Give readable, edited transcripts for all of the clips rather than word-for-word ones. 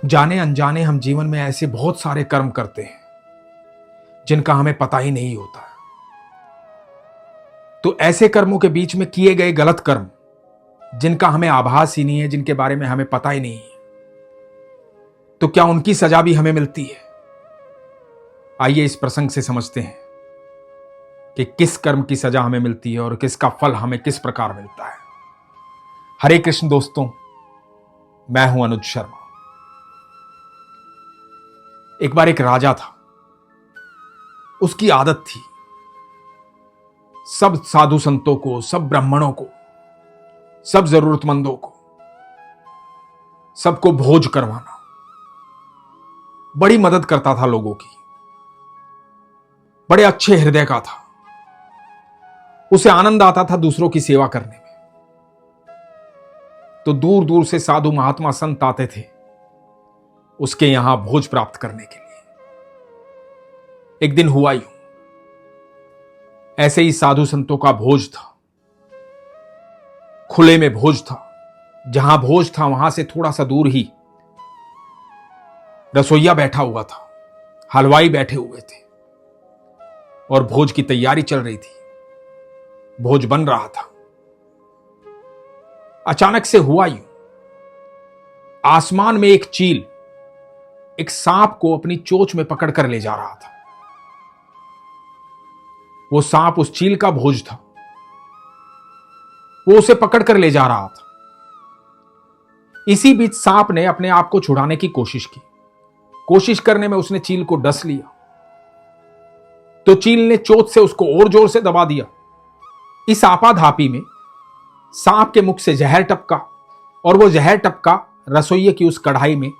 जाने अनजाने हम जीवन में ऐसे बहुत सारे कर्म करते हैं जिनका हमें पता ही नहीं होता। तो ऐसे कर्मों के बीच में किए गए गलत कर्म जिनका हमें आभास ही नहीं है, जिनके बारे में हमें पता ही नहीं है, तो क्या उनकी सजा भी हमें मिलती है? आइए इस प्रसंग से समझते हैं कि किस कर्म की सजा हमें मिलती है और किसका फल हमें किस प्रकार मिलता है। हरे कृष्ण दोस्तों, मैं हूं अनुज शर्मा। एक बार एक राजा था। उसकी आदत थी सब साधु संतों को, सब ब्राह्मणों को, सब जरूरतमंदों को, सबको भोज करवाना। बड़ी मदद करता था लोगों की, बड़े अच्छे हृदय का था। उसे आनंद आता था दूसरों की सेवा करने में। तो दूर दूर से साधु महात्मा संत आते थे उसके यहां भोज प्राप्त करने के लिए। एक दिन हुआ यूं, ऐसे ही साधु संतों का भोज था। खुले में भोज था। जहां भोज था वहां से थोड़ा सा दूर ही रसोइया बैठा हुआ था, हलवाई बैठे हुए थे और भोज की तैयारी चल रही थी। भोज बन रहा था। अचानक से हुआ यूं, आसमान में एक चील एक सांप को अपनी चोंच में पकड़ कर ले जा रहा था। वो सांप उस चील का भोज था। वो उसे पकड़ कर ले जा रहा था। इसी बीच सांप ने अपने आप को छुड़ाने की कोशिश की। कोशिश करने में उसने चील को डस लिया। तो चील ने चोंच से उसको और जोर से दबा दिया। इस आपाधापी में सांप के मुख से जहर टपका और वो जहर टपका रसोइये की उस कढ़ाई में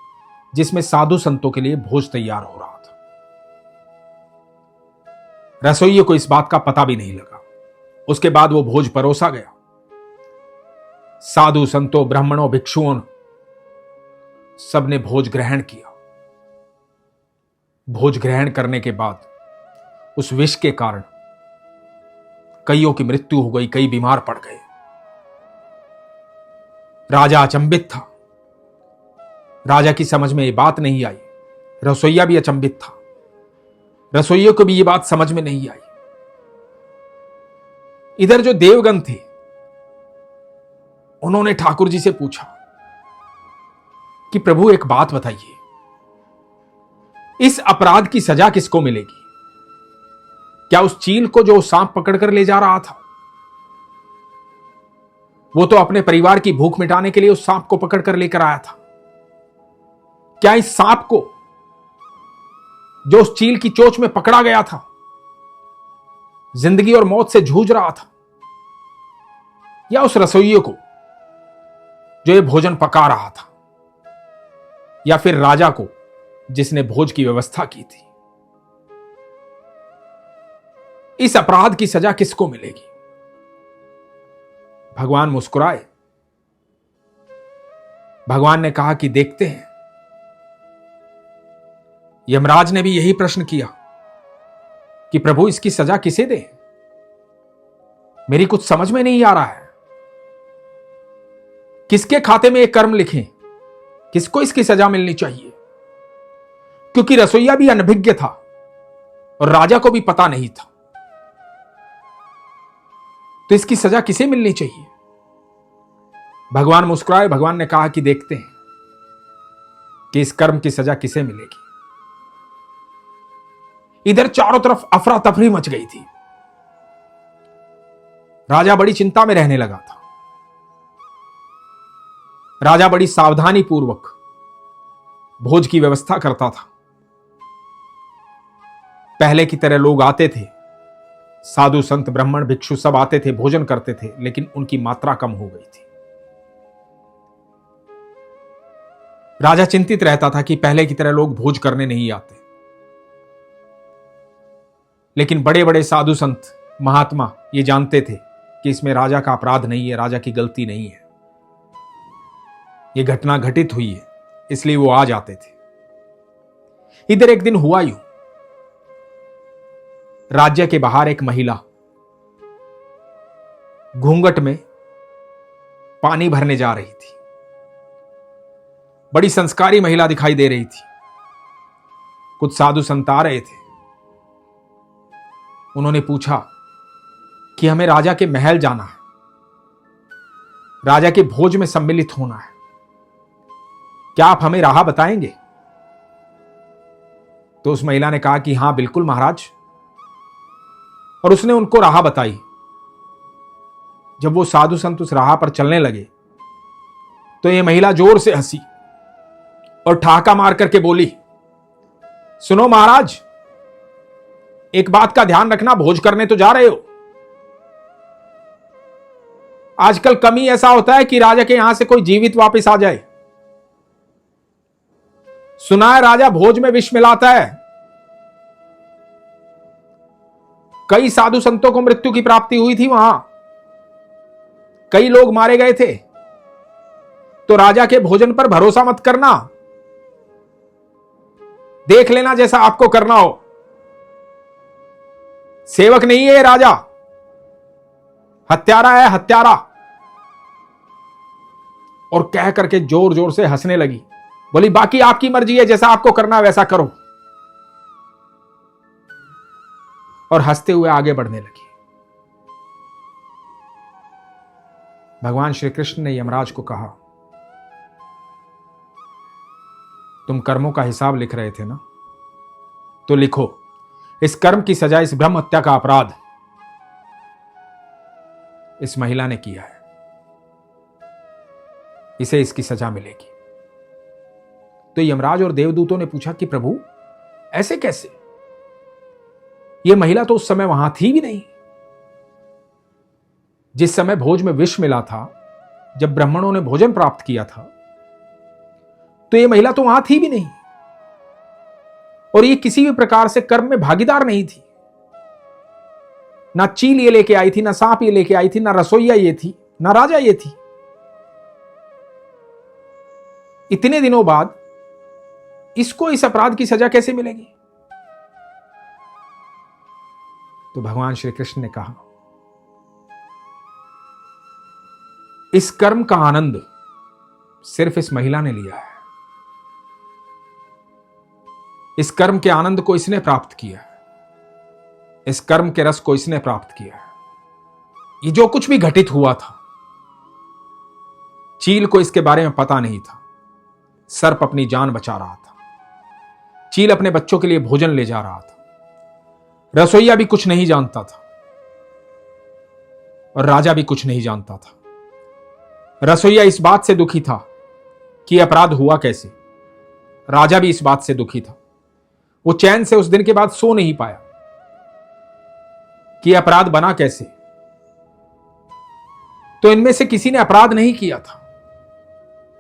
जिसमें साधु संतों के लिए भोज तैयार हो रहा था। रसोइये को इस बात का पता भी नहीं लगा। उसके बाद वो भोज परोसा गया। साधु संतों, ब्राह्मणों, भिक्षुओं सबने भोज ग्रहण किया। भोज ग्रहण करने के बाद उस विष के कारण कईयों की मृत्यु हो गई, कई बीमार पड़ गए। राजा अचंभित था। राजा की समझ में ये बात नहीं आई। रसोइया भी अचंभित था। रसोइयों को भी ये बात समझ में नहीं आई। इधर जो देवगण थे उन्होंने ठाकुर जी से पूछा कि प्रभु एक बात बताइए, इस अपराध की सजा किसको मिलेगी? क्या उस चील को जो सांप पकड़कर ले जा रहा था? वो तो अपने परिवार की भूख मिटाने के लिए उस सांप को पकड़कर लेकर आया था। क्या इस सांप को जो उस चील की चोंच में पकड़ा गया था, जिंदगी और मौत से जूझ रहा था? या उस रसोइये को जो ये भोजन पका रहा था? या फिर राजा को जिसने भोज की व्यवस्था की थी? इस अपराध की सजा किसको मिलेगी? भगवान मुस्कुराए। भगवान ने कहा कि देखते हैं। यमराज ने भी यही प्रश्न किया कि प्रभु इसकी सजा किसे दे? मेरी कुछ समझ में नहीं आ रहा है। किसके खाते में ये कर्म लिखें? किसको इसकी सजा मिलनी चाहिए? क्योंकि रसोइया भी अनभिज्ञ था और राजा को भी पता नहीं था। तो इसकी सजा किसे मिलनी चाहिए? भगवान मुस्कुराए। भगवान ने कहा कि देखते हैं कि इस कर्म की सजा किसे मिलेगी। इधर चारों तरफ अफरा तफरी मच गई थी। राजा बड़ी चिंता में रहने लगा था। राजा बड़ी सावधानी पूर्वक भोज की व्यवस्था करता था। पहले की तरह लोग आते थे, साधु संत ब्राह्मण भिक्षु सब आते थे, भोजन करते थे, लेकिन उनकी मात्रा कम हो गई थी। राजा चिंतित रहता था कि पहले की तरह लोग भोज करने नहीं आते। लेकिन बड़े बड़े साधु संत महात्मा ये जानते थे कि इसमें राजा का अपराध नहीं है, राजा की गलती नहीं है, ये घटना घटित हुई है, इसलिए वो आ जाते थे। इधर एक दिन हुआ यूं, राज्य के बाहर एक महिला घूंघट में पानी भरने जा रही थी। बड़ी संस्कारी महिला दिखाई दे रही थी। कुछ साधु संत आ रहे थे। उन्होंने पूछा कि हमें राजा के महल जाना है, राजा के भोज में सम्मिलित होना है, क्या आप हमें राह बताएंगे? तो उस महिला ने कहा कि हां बिल्कुल महाराज, और उसने उनको राह बताई। जब वो साधु संत उस राह पर चलने लगे तो ये महिला जोर से हंसी और ठहाका मार करके बोली, सुनो महाराज, एक बात का ध्यान रखना, भोज करने तो जा रहे हो, आजकल कमी ऐसा होता है कि राजा के यहां से कोई जीवित वापस आ जाए। सुना है राजा भोज में विष मिलाता है। कई साधु संतों को मृत्यु की प्राप्ति हुई थी वहां, कई लोग मारे गए थे। तो राजा के भोजन पर भरोसा मत करना, देख लेना जैसा आपको करना हो। सेवक नहीं है राजा, हत्यारा है, हत्यारा। और कह करके जोर जोर से हंसने लगी। बोली बाकी आपकी मर्जी है, जैसा आपको करना वैसा करो। और हंसते हुए आगे बढ़ने लगी। भगवान श्री कृष्ण ने यमराज को कहा, तुम कर्मों का हिसाब लिख रहे थे ना, तो लिखो, इस कर्म की सजा, इस ब्रह्म हत्या का अपराध इस महिला ने किया है, इसे इसकी सजा मिलेगी। तो यमराज और देवदूतों ने पूछा कि प्रभु ऐसे कैसे? यह महिला तो उस समय वहां थी भी नहीं। जिस समय भोज में विष मिला था, जब ब्राह्मणों ने भोजन प्राप्त किया था, तो यह महिला तो वहां थी भी नहीं। और ये किसी भी प्रकार से कर्म में भागीदार नहीं थी। ना चील ये लेके आई थी, ना सांप ये लेके आई थी, ना रसोईया ये थी, ना राजा ये थी। इतने दिनों बाद इसको इस अपराध की सजा कैसे मिलेगी? तो भगवान श्री कृष्ण ने कहा, इस कर्म का आनंद सिर्फ इस महिला ने लिया है। इस कर्म के आनंद को इसने प्राप्त किया है, इस कर्म के रस को इसने प्राप्त किया है। ये जो कुछ भी घटित हुआ था, चील को इसके बारे में पता नहीं था। सर्प अपनी जान बचा रहा था, चील अपने बच्चों के लिए भोजन ले जा रहा था, रसोईया भी कुछ नहीं जानता था और राजा भी कुछ नहीं जानता था। रसोईया इस बात से दुखी था कि अपराध हुआ कैसे, राजा भी इस बात से दुखी था। वो चैन से उस दिन के बाद सो नहीं पाया कि अपराध बना कैसे। तो इनमें से किसी ने अपराध नहीं किया था,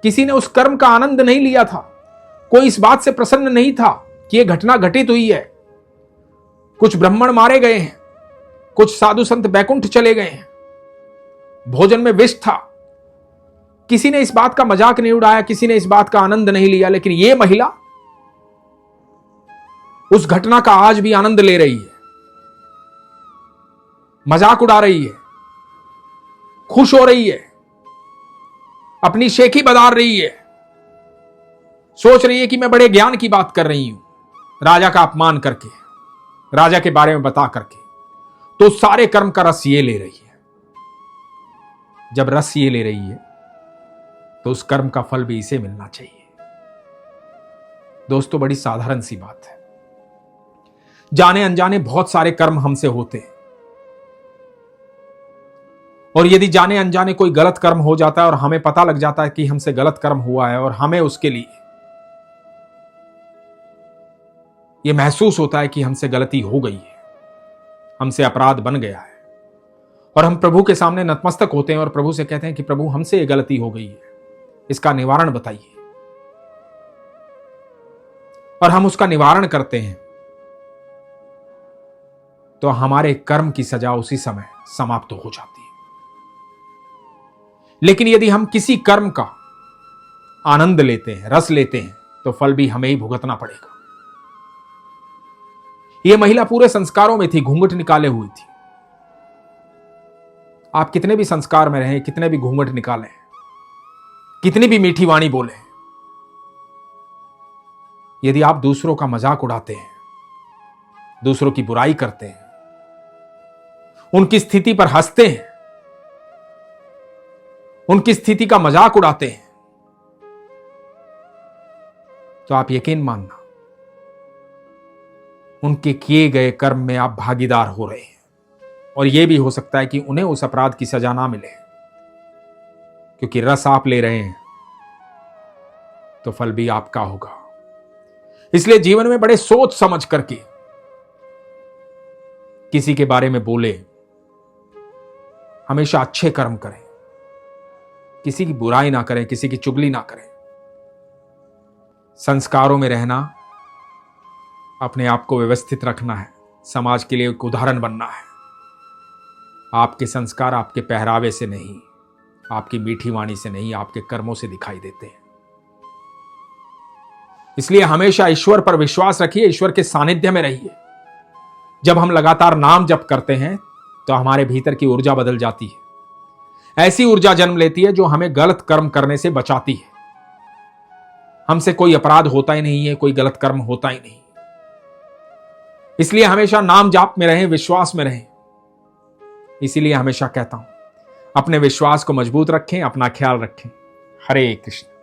किसी ने उस कर्म का आनंद नहीं लिया था, कोई इस बात से प्रसन्न नहीं था कि यह घटना घटित हुई है। कुछ ब्राह्मण मारे गए हैं, कुछ साधु संत बैकुंठ चले गए हैं, भोजन में विष था। किसी ने इस बात का मजाक नहीं उड़ाया, किसी ने इस बात का आनंद नहीं लिया। लेकिन यह महिला उस घटना का आज भी आनंद ले रही है, मजाक उड़ा रही है, खुश हो रही है, अपनी शेखी बदार रही है, सोच रही है कि मैं बड़े ज्ञान की बात कर रही हूं, राजा का अपमान करके, राजा के बारे में बता करके। तो सारे कर्म का रस ये ले रही है। जब रस ये ले रही है तो उस कर्म का फल भी इसे मिलना चाहिए। दोस्तों, बड़ी साधारण सी बात है। जाने अनजाने बहुत सारे कर्म हमसे होते हैं, और यदि जाने अनजाने कोई गलत कर्म हो जाता है और हमें पता लग जाता है कि हमसे गलत कर्म हुआ है और हमें उसके लिए यह महसूस होता है कि हमसे गलती हो गई है, हमसे अपराध बन गया है, और हम प्रभु के सामने नतमस्तक होते हैं और प्रभु से कहते हैं कि प्रभु हमसे यह गलती हो गई है, इसका निवारण बताइए। और हम उसका निवारण करते हैं तो हमारे कर्म की सजा उसी समय समाप्त हो जाती है। लेकिन यदि हम किसी कर्म का आनंद लेते हैं, रस लेते हैं, तो फल भी हमें ही भुगतना पड़ेगा। यह महिला पूरे संस्कारों में थी, घूंघट निकाले हुई थी। आप कितने भी संस्कार में रहें, कितने भी घूंघट निकालें, कितनी भी मीठी वाणी बोले, यदि आप दूसरों का मजाक उड़ाते हैं, दूसरों की बुराई करते हैं, उनकी स्थिति पर हंसते हैं, उनकी स्थिति का मजाक उड़ाते हैं, तो आप यकीन मानना उनके किए गए कर्म में आप भागीदार हो रहे हैं। और यह भी हो सकता है कि उन्हें उस अपराध की सजा ना मिले, क्योंकि रस आप ले रहे हैं तो फल भी आपका होगा। इसलिए जीवन में बड़े सोच समझ करके किसी के बारे में बोले, हमेशा अच्छे कर्म करें, किसी की बुराई ना करें, किसी की चुगली ना करें। संस्कारों में रहना, अपने आप को व्यवस्थित रखना है, समाज के लिए एक उदाहरण बनना है। आपके संस्कार आपके पहरावे से नहीं, आपकी मीठी वाणी से नहीं, आपके कर्मों से दिखाई देते हैं। इसलिए हमेशा ईश्वर पर विश्वास रखिए, ईश्वर के सानिध्य में रहिए। जब हम लगातार नाम जप करते हैं तो हमारे भीतर की ऊर्जा बदल जाती है। ऐसी ऊर्जा जन्म लेती है जो हमें गलत कर्म करने से बचाती है। हमसे कोई अपराध होता ही नहीं है, कोई गलत कर्म होता ही नहीं। इसलिए हमेशा नाम जाप में रहें, विश्वास में रहें। इसीलिए हमेशा कहता हूं, अपने विश्वास को मजबूत रखें, अपना ख्याल रखें। हरे कृष्ण।